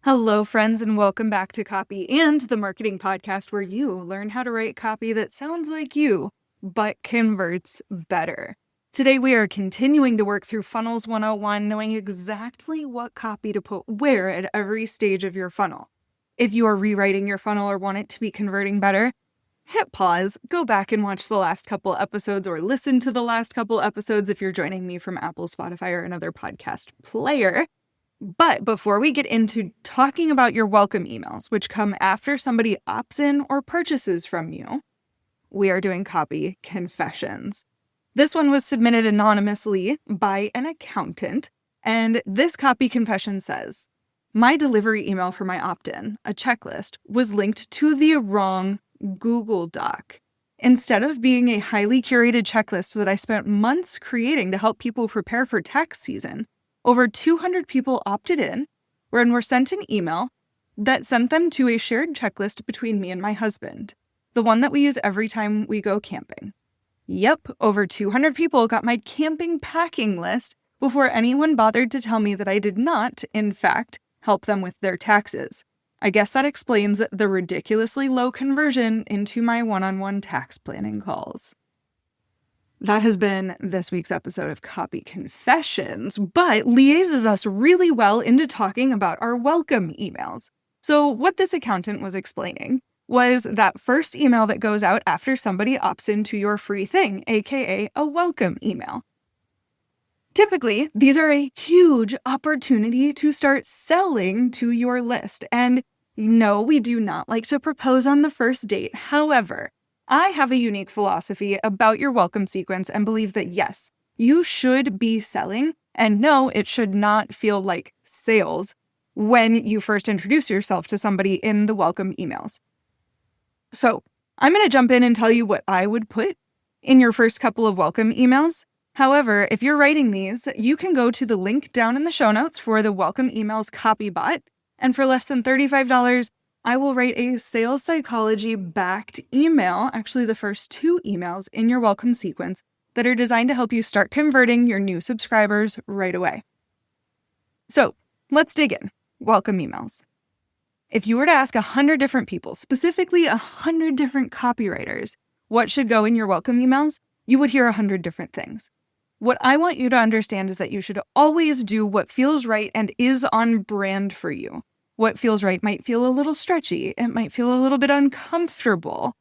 Hello, friends, and welcome back to Copy and the Marketing Podcast, where you learn how to write copy that sounds like you, but converts better. Today, we are continuing to work through Funnels 101, knowing exactly what copy to put where at every stage of your funnel. If you are rewriting your funnel or want it to be converting better, hit pause, go back and watch the last couple episodes or listen to the last couple episodes if you're joining me from Apple, Spotify, or another podcast player. But before we get into talking about your welcome emails, which come after somebody opts in or purchases from you, we are doing copy confessions. This one was submitted anonymously by an accountant, and this copy confession says, my delivery email for my opt-in, a checklist, was linked to the wrong Google Doc. Instead of being a highly curated checklist that I spent months creating to help people prepare for tax season, over 200 people opted in and were sent an email that sent them to a shared checklist between me and my husband, the one that we use every time we go camping. Yep, over 200 people got my camping packing list before anyone bothered to tell me that I did not, in fact, help them with their taxes. I guess that explains the ridiculously low conversion into my one-on-one tax planning calls. That has been this week's episode of Copy Confessions, but liaises us really well into talking about our welcome emails. So what this accountant was explaining was that first email that goes out after somebody opts into your free thing, aka a welcome email. Typically, these are a huge opportunity to start selling to your list. And no, we do not like to propose on the first date. However, I have a unique philosophy about your welcome sequence and believe that yes, you should be selling, and no, it should not feel like sales when you first introduce yourself to somebody in the welcome emails. So I'm going to jump in and tell you what I would put in your first couple of welcome emails. However, if you're writing these, you can go to the link down in the show notes for the welcome emails copy bot, and for less than $35, I will write a sales psychology backed email, actually the first 2 emails in your welcome sequence that are designed to help you start converting your new subscribers right away. So let's dig in. Welcome emails. If you were to ask 100 different people, specifically 100 different copywriters, what should go in your welcome emails, you would hear 100 different things. What I want you to understand is that you should always do what feels right and is on brand for you. What feels right might feel a little stretchy. It might feel a little bit uncomfortable,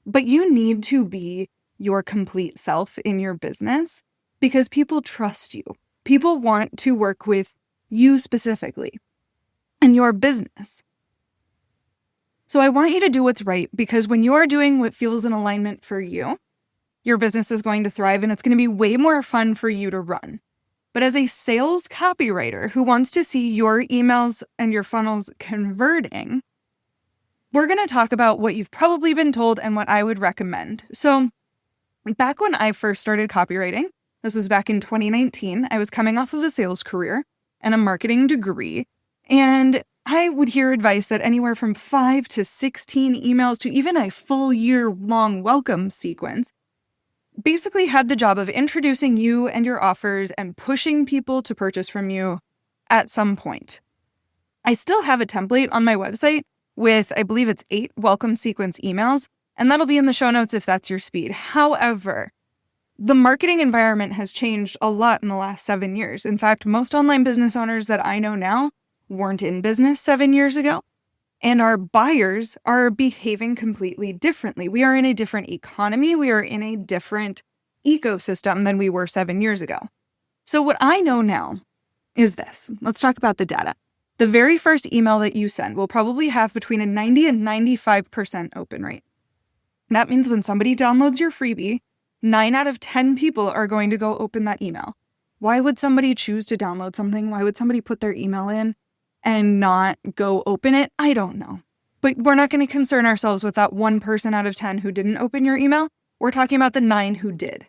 but you need to be your complete self in your business because people trust you. People want to work with you specifically and your business. So I want you to do what's right because when you're doing what feels in alignment for you, your business is going to thrive and it's going to be way more fun for you to run. But as a sales copywriter who wants to see your emails and your funnels converting, we're going to talk about what you've probably been told and what I would recommend. So back when I first started copywriting, this was back in 2019, I was coming off of a sales career and a marketing degree, and I would hear advice that anywhere from 5 to 16 emails to even a full year-long welcome sequence basically had the job of introducing you and your offers and pushing people to purchase from you at some point. I still have a template on my website with, I believe it's 8 welcome sequence emails, and that'll be in the show notes if that's your speed. However, the marketing environment has changed a lot in the last 7 years. In fact, most online business owners that I know now weren't in business 7 years ago. And our buyers are behaving completely differently. We are in a different economy. We are in a different ecosystem than we were 7 years ago. So what I know now is this. Let's talk about the data. The very first email that you send will probably have between a 90 and 95% open rate. That means when somebody downloads your freebie, 9 out of 10 people are going to go open that email. Why would somebody choose to download something? Why would somebody put their email in and not go open it? I don't know. But we're not going to concern ourselves with that 1 person out of 10 who didn't open your email. We're talking about the 9 who did.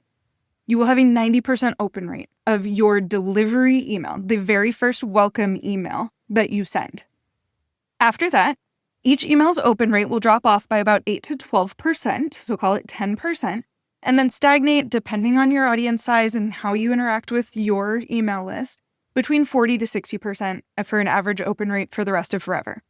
You will have a 90% open rate of your delivery email, the very first welcome email that you send. After that, each email's open rate will drop off by about 8 to 12%, so call it 10%, and then stagnate depending on your audience size and how you interact with your email list between 40 to 60% for an average open rate for the rest of forever.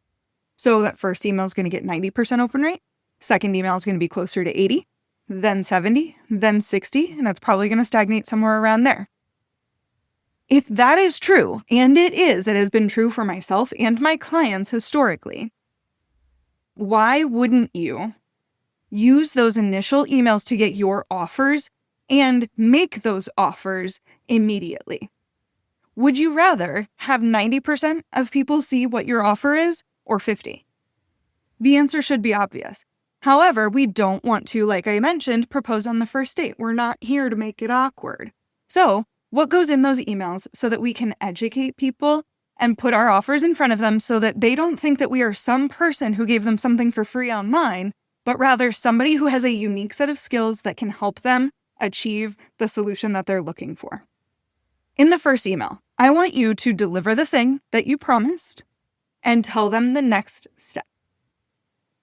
So that first email is going to get 90% open rate. Second email is going to be closer to 80, then 70, then 60, and it's probably going to stagnate somewhere around there. If that is true, and it has been true for myself and my clients historically, why wouldn't you use those initial emails to get your offers and make those offers immediately? Would you rather have 90% of people see what your offer is or 50? The answer should be obvious. However, we don't want to, like I mentioned, propose on the first date. We're not here to make it awkward. So, what goes in those emails so that we can educate people and put our offers in front of them so that they don't think that we are some person who gave them something for free online, but rather somebody who has a unique set of skills that can help them achieve the solution that they're looking for. In the first email, I want you to deliver the thing that you promised and tell them the next step.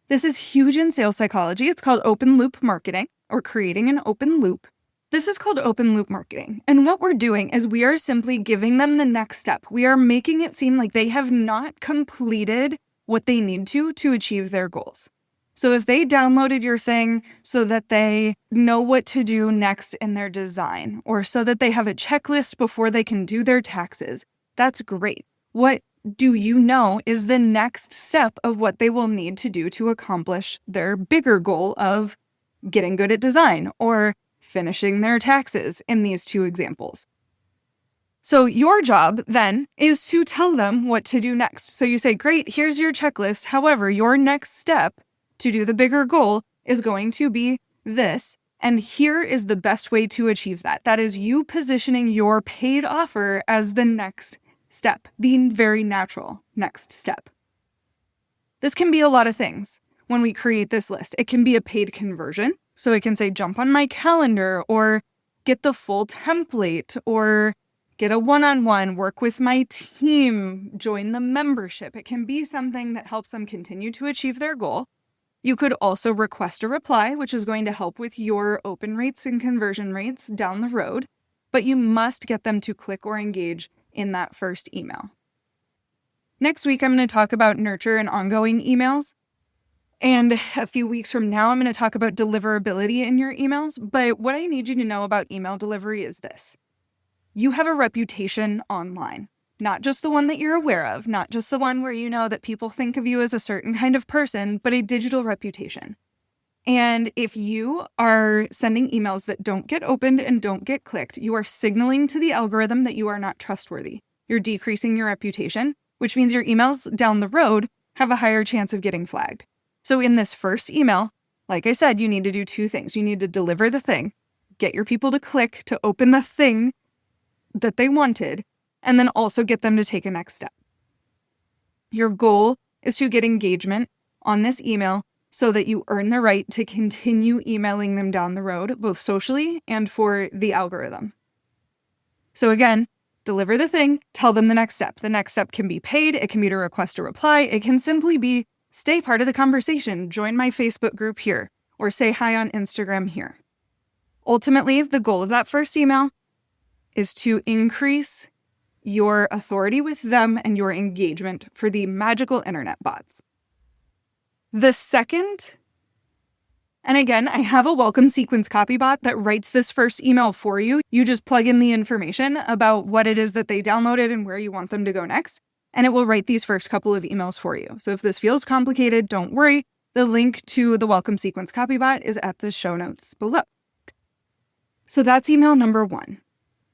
This is huge in sales psychology. It's called open loop marketing, or creating an open loop. This is called open loop marketing. And what we're doing is we are simply giving them the next step. We are making it seem like they have not completed what they need to achieve their goals. So if they downloaded your thing so that they know what to do next in their design, or so that they have a checklist before they can do their taxes, that's great. What do you know is the next step of what they will need to do to accomplish their bigger goal of getting good at design or finishing their taxes in these two examples? So your job then is to tell them what to do next. So you say, great, here's your checklist. However, your next step to do the bigger goal is going to be this. And here is the best way to achieve that. That is you positioning your paid offer as the next step, the very natural next step. This can be a lot of things when we create this list. It can be a paid conversion. So it can say, jump on my calendar, or get the full template, or get a one-on-one, work with my team, join the membership. It can be something that helps them continue to achieve their goal. You could also request a reply, which is going to help with your open rates and conversion rates down the road, but you must get them to click or engage in that first email. Next week, I'm going to talk about nurture and ongoing emails. And a few weeks from now, I'm going to talk about deliverability in your emails. But what I need you to know about email delivery is this. You have a reputation online, not just the one that you're aware of, not just the one where you know that people think of you as a certain kind of person, but a digital reputation. And if you are sending emails that don't get opened and don't get clicked, you are signaling to the algorithm that you are not trustworthy. You're decreasing your reputation, which means your emails down the road have a higher chance of getting flagged. So in this first email, like I said, you need to do two things. You need to deliver the thing, get your people to click to open the thing that they wanted, and then also get them to take a next step. Your goal is to get engagement on this email so that you earn the right to continue emailing them down the road, both socially and for the algorithm. So again, deliver the thing, tell them the next step. The next step can be paid, it can be to request a reply, it can simply be stay part of the conversation, join my Facebook group here, or say hi on Instagram here. Ultimately, the goal of that first email is to increase your authority with them and your engagement for the magical internet bots. The second, and again, I have a welcome sequence copy bot that writes this first email for you. You just plug in the information about what it is that they downloaded and where you want them to go next, and it will write these first couple of emails for you. So if this feels complicated, don't worry. The link to the welcome sequence copy bot is at the show notes below. So that's email number one,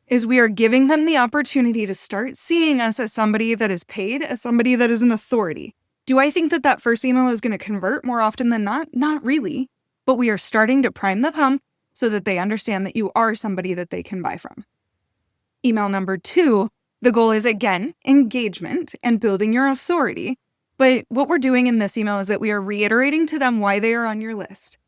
is we are giving them the opportunity to start seeing us as somebody that is paid, as somebody that is an authority. Do I think that that first email is going to convert more often than not? Not really. But we are starting to prime the pump so that they understand that you are somebody that they can buy from. Email number two, the goal is, again, engagement and building your authority. But what we're doing in this email is that we are reiterating to them why they are on your list.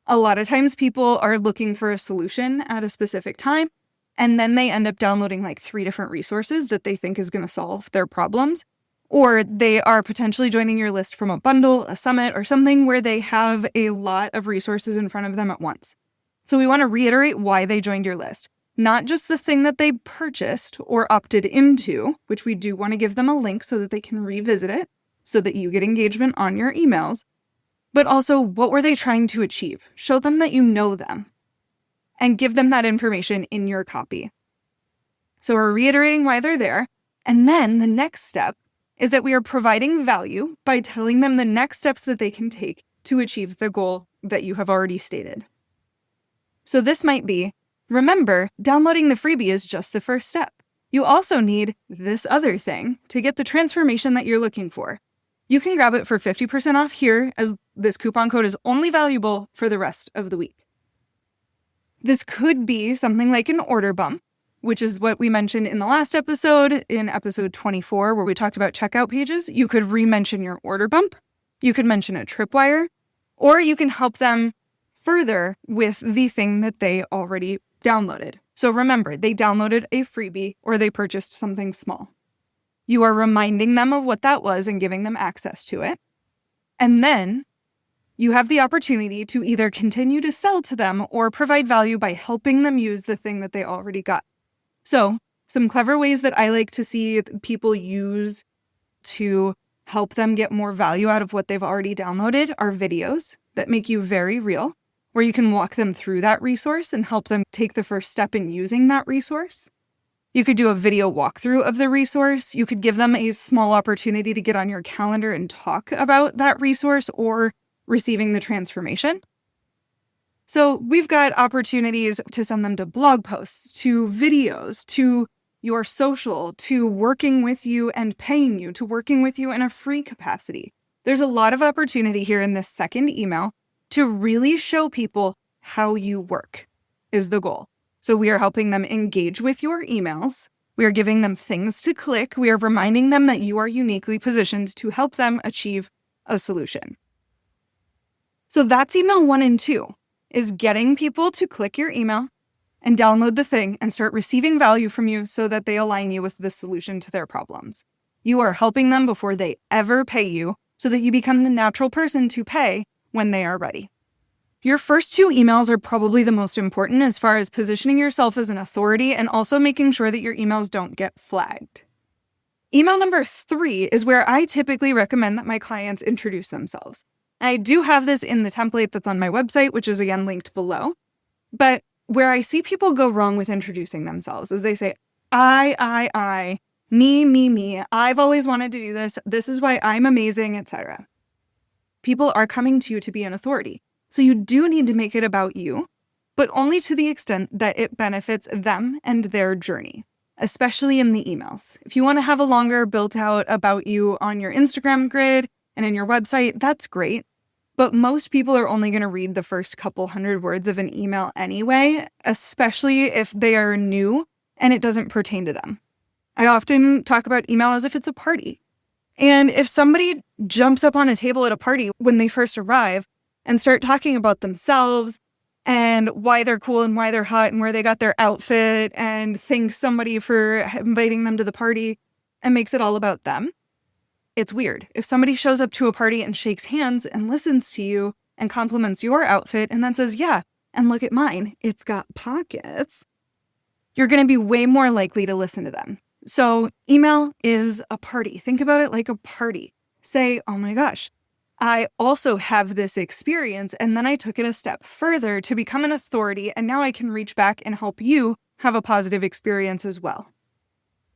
A lot of times people are looking for a solution at a specific time, and then they end up downloading like 3 different resources that they think is going to solve their problems. Or they are potentially joining your list from a bundle, a summit, or something where they have a lot of resources in front of them at once. So we want to reiterate why they joined your list. not just the thing that they purchased or opted into, which we do want to give them a link so that they can revisit it so that you get engagement on your emails, but also what were they trying to achieve? Show them that you know them and give them that information in your copy. So we're reiterating why they're there. And then the next step is that we are providing value by telling them the next steps that they can take to achieve the goal that you have already stated. So this might be, remember, downloading the freebie is just the first step. You also need this other thing to get the transformation that you're looking for. You can grab it for 50% off here, as this coupon code is only valuable for the rest of the week. This could be something like an order bump, which is what we mentioned in the last episode, in episode 24, where we talked about checkout pages. You could re-mention your order bump. You could mention a tripwire, or you can help them further with the thing that they already downloaded. So remember, they downloaded a freebie or they purchased something small. You are reminding them of what that was and giving them access to it. And then you have the opportunity to either continue to sell to them or provide value by helping them use the thing that they already got. So some clever ways that I like to see people use to help them get more value out of what they've already downloaded are videos that make you very real, where you can walk them through that resource and help them take the first step in using that resource. You could do a video walkthrough of the resource. You could give them a small opportunity to get on your calendar and talk about that resource or receiving the transformation. So we've got opportunities to send them to blog posts, to videos, to your social, to working with you and paying you, to working with you in a free capacity. There's a lot of opportunity here in this second email to really show people how you work is the goal. So we are helping them engage with your emails. We are giving them things to click. We are reminding them that you are uniquely positioned to help them achieve a solution. So that's email 1 and 2, is getting people to click your email and download the thing and start receiving value from you so that they align you with the solution to their problems. You are helping them before they ever pay you so that you become the natural person to pay when they are ready. Your first 2 emails are probably the most important as far as positioning yourself as an authority and also making sure that your emails don't get flagged. Email number 3 is where I typically recommend that my clients introduce themselves. I do have this in the template that's on my website, which is again linked below. But where I see people go wrong with introducing themselves is they say, I, me, I've always wanted to do this. This is why I'm amazing, etc. People are coming to you to be an authority. So you do need to make it about you, but only to the extent that it benefits them and their journey, especially in the emails. If you want to have a longer built out about you on your Instagram grid and in your website, that's great. But most people are only going to read the first couple hundred words of an email anyway, especially if they are new and it doesn't pertain to them. I often talk about email as if it's a party. And if somebody jumps up on a table at a party when they first arrive and start talking about themselves and why they're cool and why they're hot and where they got their outfit and thanks somebody for inviting them to the party and makes it all about them, it's weird. If somebody shows up to a party and shakes hands and listens to you and compliments your outfit and then says, yeah, and look at mine, it's got pockets, you're going to be way more likely to listen to them. So email is a party. Think about it like a party. Say, oh my gosh, I also have this experience, and then I took it a step further to become an authority, and now I can reach back and help you have a positive experience as well.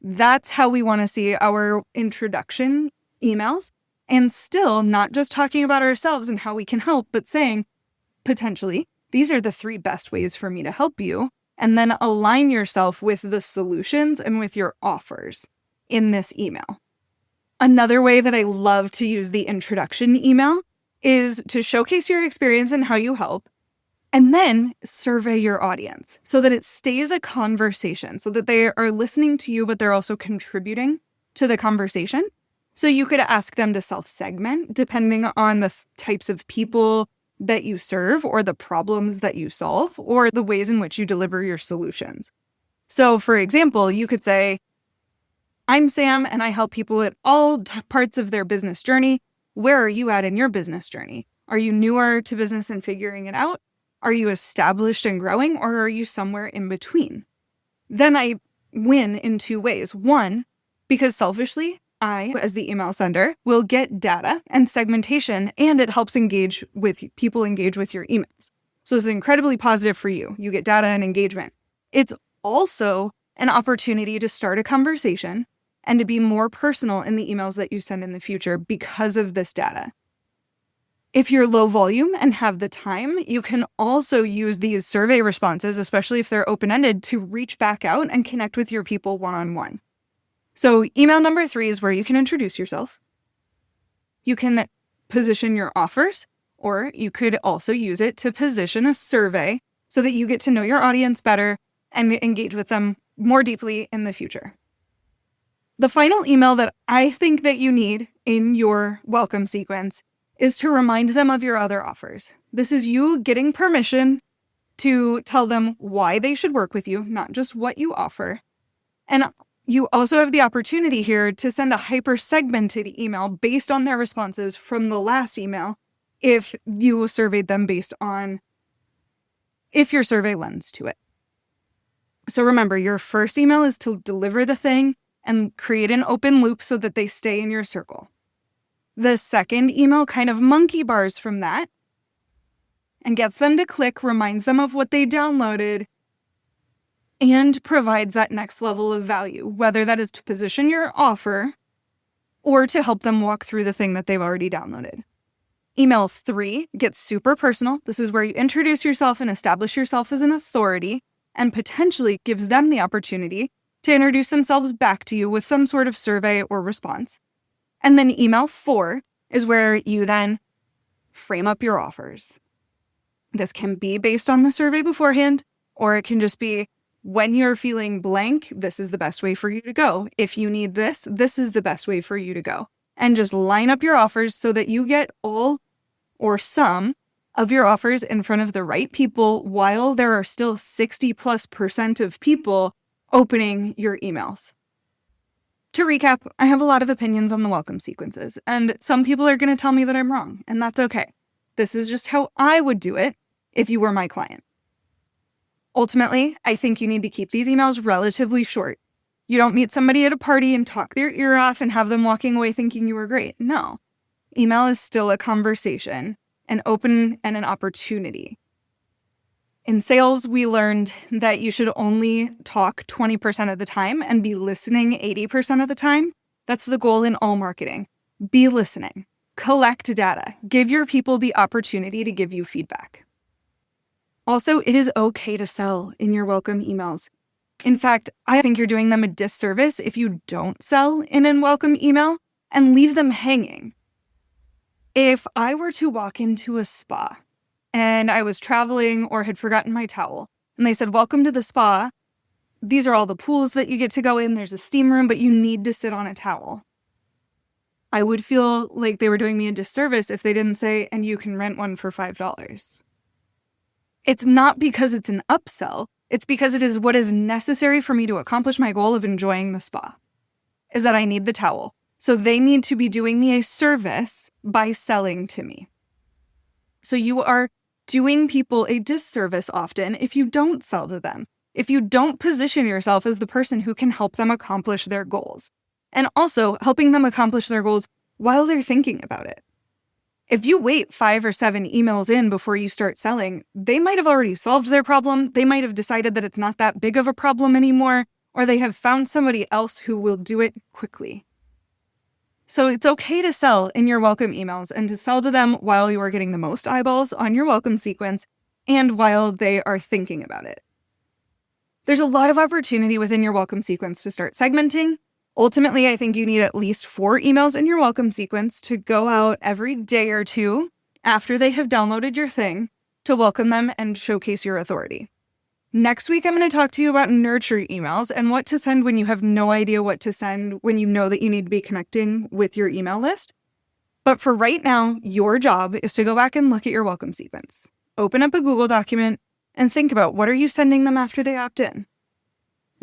That's how we want to see our introduction emails, and still not just talking about ourselves and how we can help, but saying, potentially, these are the 3 best ways for me to help you, and then align yourself with the solutions and with your offers in this email. Another way that I love to use the introduction email is to showcase your experience and how you help, and then survey your audience so that it stays a conversation, so that they are listening to you, but they're also contributing to the conversation. So you could ask them to self-segment depending on the types of people that you serve or the problems that you solve or the ways in which you deliver your solutions. So for example, you could say, I'm Sam and I help people at all parts of their business journey. Where are you at in your business journey? Are you newer to business and figuring it out? Are you established and growing, or are you somewhere in between? then I win in two ways. One, because selfishly, I, as the email sender, will get data and segmentation, and it helps engage with your emails. So it's incredibly positive for you. You get data and engagement. It's also an opportunity to start a conversation and to be more personal in the emails that you send in the future because of this data. If you're low volume and have the time, you can also use these survey responses, especially if they're open-ended, to reach back out and connect with your people one-on-one. So email number 3 is where you can introduce yourself. You can position your offers, or you could also use it to position a survey so that you get to know your audience better and engage with them more deeply in the future. The final email that I think that you need in your welcome sequence is to remind them of your other offers. This is you getting permission to tell them why they should work with you, not just what you offer. And you also have the opportunity here to send a hyper-segmented email based on their responses from the last email if you surveyed them based on if your survey lends to it. So remember, your first email is to deliver the thing and create an open loop so that they stay in your circle. The second email kind of monkey bars from that and gets them to click, reminds them of what they downloaded, and provides that next level of value, whether that is to position your offer or to help them walk through the thing that they've already downloaded. Email 3 gets super personal. This is where you introduce yourself and establish yourself as an authority and potentially gives them the opportunity to introduce themselves back to you with some sort of survey or response. And then email 4 is where you then frame up your offers. This can be based on the survey beforehand, or it can just be when you're feeling blank, this is the best way for you to go. If you need this, this is the best way for you to go. And just line up your offers so that you get all or some of your offers in front of the right people while there are still 60+% of people opening your emails. To recap, I have a lot of opinions on the welcome sequences, and some people are going to tell me that I'm wrong, and that's okay. This is just how I would do it if you were my client. Ultimately, I think you need to keep these emails relatively short. You don't meet somebody at a party and talk their ear off and have them walking away thinking you were great. No. Email is still a conversation, an open and an opportunity. In sales, we learned that you should only talk 20% of the time and be listening 80% of the time. That's the goal in all marketing. Be listening. Collect data. Give your people the opportunity to give you feedback. Also, it is okay to sell in your welcome emails. In fact, I think you're doing them a disservice if you don't sell in a welcome email and leave them hanging. If I were to walk into a spa and I was traveling or had forgotten my towel, and they said, "Welcome to the spa. These are all the pools that you get to go in. There's a steam room, but you need to sit on a towel." I would feel like they were doing me a disservice if they didn't say, "And you can rent one for $5. It's not because it's an upsell. It's because it is what is necessary for me to accomplish my goal of enjoying the spa, is that I need the towel. So they need to be doing me a service by selling to me. So you are doing people a disservice often if you don't sell to them, if you don't position yourself as the person who can help them accomplish their goals, and also helping them accomplish their goals while they're thinking about it. If you wait 5 or 7 emails in before you start selling, they might have already solved their problem, they might have decided that it's not that big of a problem anymore, or they have found somebody else who will do it quickly. So it's okay to sell in your welcome emails and to sell to them while you are getting the most eyeballs on your welcome sequence and while they are thinking about it. There's a lot of opportunity within your welcome sequence to start segmenting. Ultimately, I think you need at least 4 emails in your welcome sequence to go out every day or 2 after they have downloaded your thing to welcome them and showcase your authority. Next week, I'm going to talk to you about nurture emails and what to send when you have no idea what to send when you know that you need to be connecting with your email list. But for right now, your job is to go back and look at your welcome sequence. Open up a Google document and think about, what are you sending them after they opt in?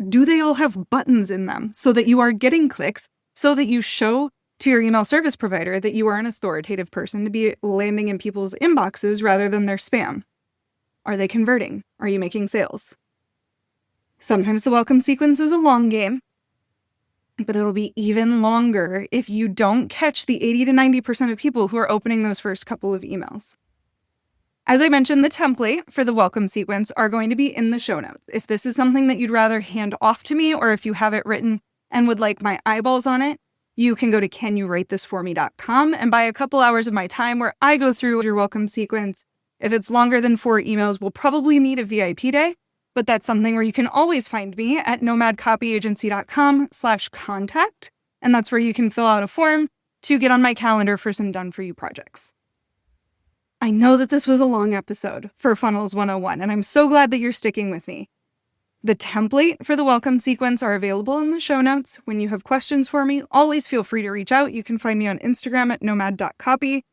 Do they all have buttons in them so that you are getting clicks, so that you show to your email service provider that you are an authoritative person to be landing in people's inboxes rather than their spam? Are they converting? Are you making sales? Sometimes the welcome sequence is a long game, but it'll be even longer if you don't catch the 80 to 90% of people who are opening those first couple of emails. As I mentioned, the template for the welcome sequence are going to be in the show notes. If this is something that you'd rather hand off to me, or if you have it written and would like my eyeballs on it, you can go to canyoowritethisforme.com and buy a couple hours of my time where I go through your welcome sequence. If it's longer than 4 emails, we'll probably need a VIP day, but that's something where you can always find me at nomadcopyagency.com/contact. And that's where you can fill out a form to get on my calendar for some done-for-you projects. I know that this was a long episode for Funnels 101, and I'm so glad that you're sticking with me. The template for the welcome sequence are available in the show notes. When you have questions for me, always feel free to reach out. You can find me on Instagram at nomad.copy,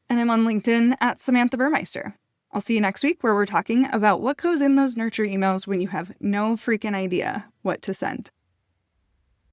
and I'm on LinkedIn at Samantha Burmeister. I'll see you next week where we're talking about what goes in those nurture emails when you have no freaking idea what to send.